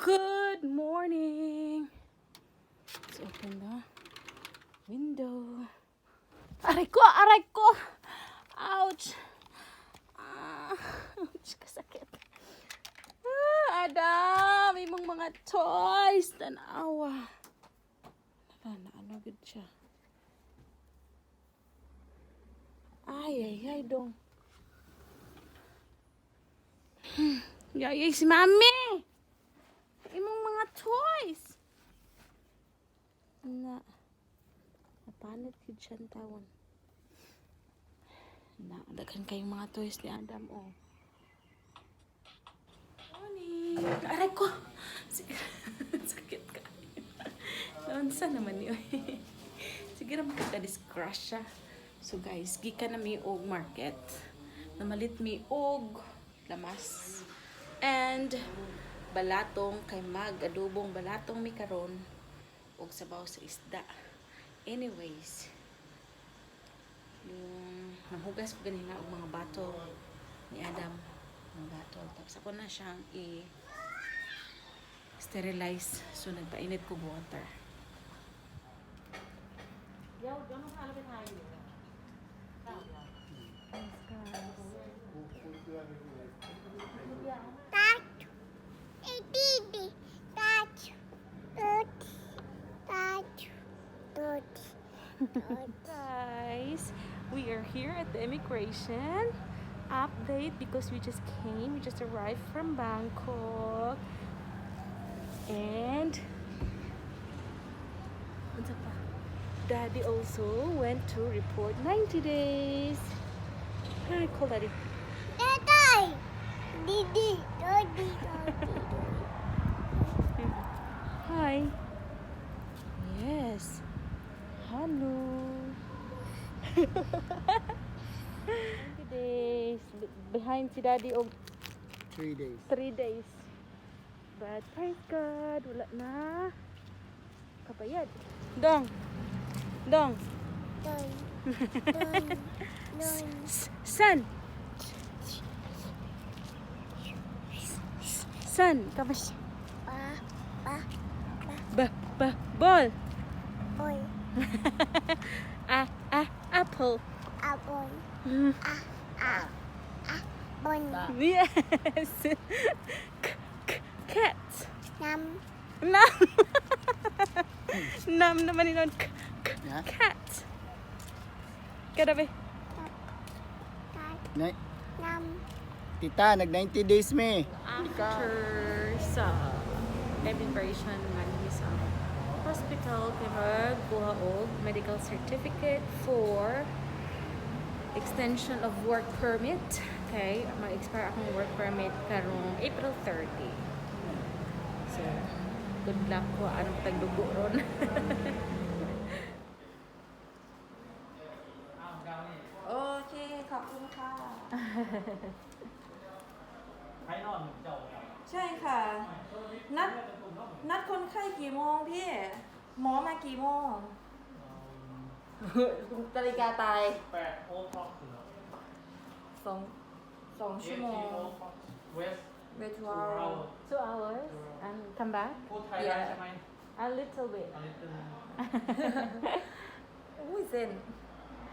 Good morning. Let's open the window. Aray ko! Aray ko! Ouch! Ouch! Kasakit. Adam! Imong mga toys! Tanawa. Ano good siya. Ay, dong. Yay, si Mami! Imong mga toys! Napanit yun siyang tawon. Daghan kayong mga toys ni Adam, oh. Morning! Aray ko! Sakit ka. Naunsa naman yun. Sige naman kita-discrush siya. So guys, gikan na mi og market. Namalit mi og lamas. And balatong kay mag-adubong balatong mi karon og sabaw sa isda. Anyways, yung nahugas ko ganina og mga bato ni Adam, mga bato. Tapos ako na siyang sterilize. So nagpainit ko water. Yo, don't know how to hide you. Guys, we are here at the immigration update because we just arrived from Bangkok, and Daddy also went to report 90 days. Hi, call Daddy. Daddy. Hi. Yes. Hello. 90 days. Behind si Daddy of 3 days. 3 days. But praise God, wala na kabayad. Dong. Son, kapas. Ball. Boy. Apple. Boy. Yes. Cat. Nam. Nam naman yun. Cat. Kadabi. Nam. Tita, nag 90 days me. After sa immigration man sa hospital kay magkuha og medical certificate for extension of work permit. Okay, mag-expire akong work permit karong April 30. So, good luck ko anong tagdugo ron. Okay, ขอบคุณค่ะ ใช่ค่ะนัดคนไข้กี่โมงพี่หมอมากี่โมงนาฬิกาตาย2 ชั่วโมง wait 2 hours and come back yeah a little bit อุ้ยเส้น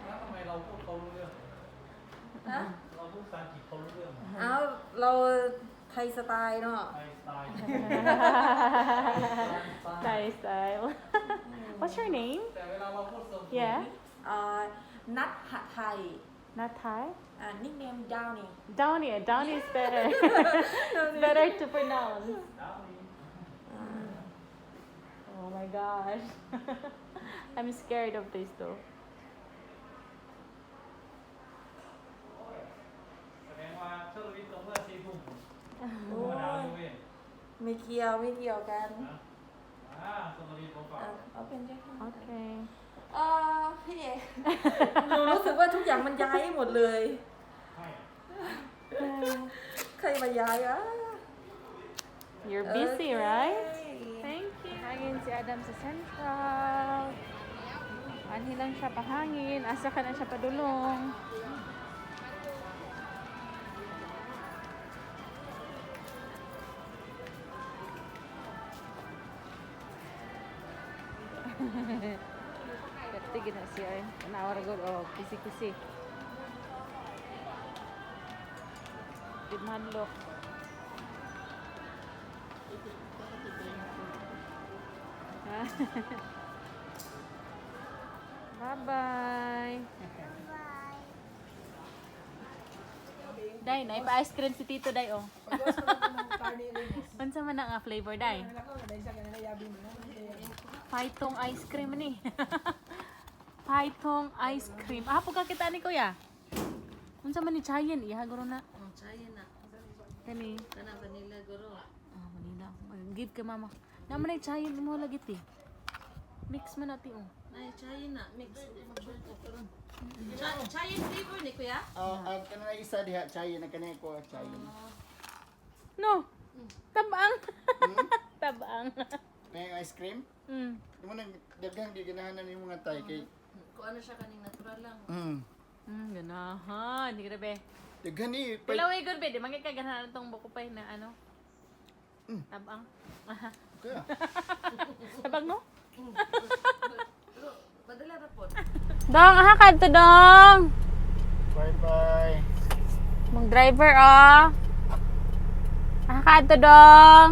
แล้วทำไมเราพูดเขารู้เรื่อง ฮะ เราพูดภาษาอังกฤษเขารู้เรื่อง อ้าวเราไทยสไตล์เนาะ ไทยสไตล์ Thai style. What's your name? แต่เวลาเราพูดสม Yeah. นัดหะไทย Not Thai. nickname Downy. Downy is better. Better to pronounce. ดาวนี้ Oh my gosh. I'm scared of this though. แสดงว่าเชลวิทย์ตรงเมื่อ4 ทุ่มธรรมดาเลยเว้ย ไม่เกี่ยวกัน สมรีผมฝาก เอาเป็นได้ค่ะ Okay. พี่เอกหนูรู้สึกว่าทุกอย่างมันย้ายหมดเลย ให้ ใครมาย้ายวะ You're busy, Okay. right? Thank you. Hangin si Adam sa Central. Anhi lang siya pahangin. Asa ka na siya padulong. Tigil na siya eh. Nawar good. Oh, kisi-kisi. Manlok. Bye-bye. Day, na ipa-ice cream si Tito Day, oh. Unsa man na nga flavor, Day? Paitong ice cream ni. Paitong ice cream. Ah, pagkakita ni Kuya. Unsa man ni Chayen, iya guro na. Oh, chayin na. Kani. Kana vanilla guro. Ah, manila. Give kay mama. Naman ay Chayen mo lagi ti. Mix man natin, oh. Ay, chayin na. Mix. Chayin flavor ni kuya? Ang kanang isa diha chayin na kanay ko chayin. No. Tabang. Tabang. May ice cream? Mo nang daghang di ganahanan ni mga Thai kay. Kung ano siya kaning natural lang. Ganahan. Hindi ka na be. Daghan ni Pilaway good be. Di mangit ka ganahan itong bukupay na ano. Tabang. kaya. Tabang no? Pero padala ra pod. Dong, aha ka to dong. Bye-bye. Mong driver, oh. Aha ka to dong.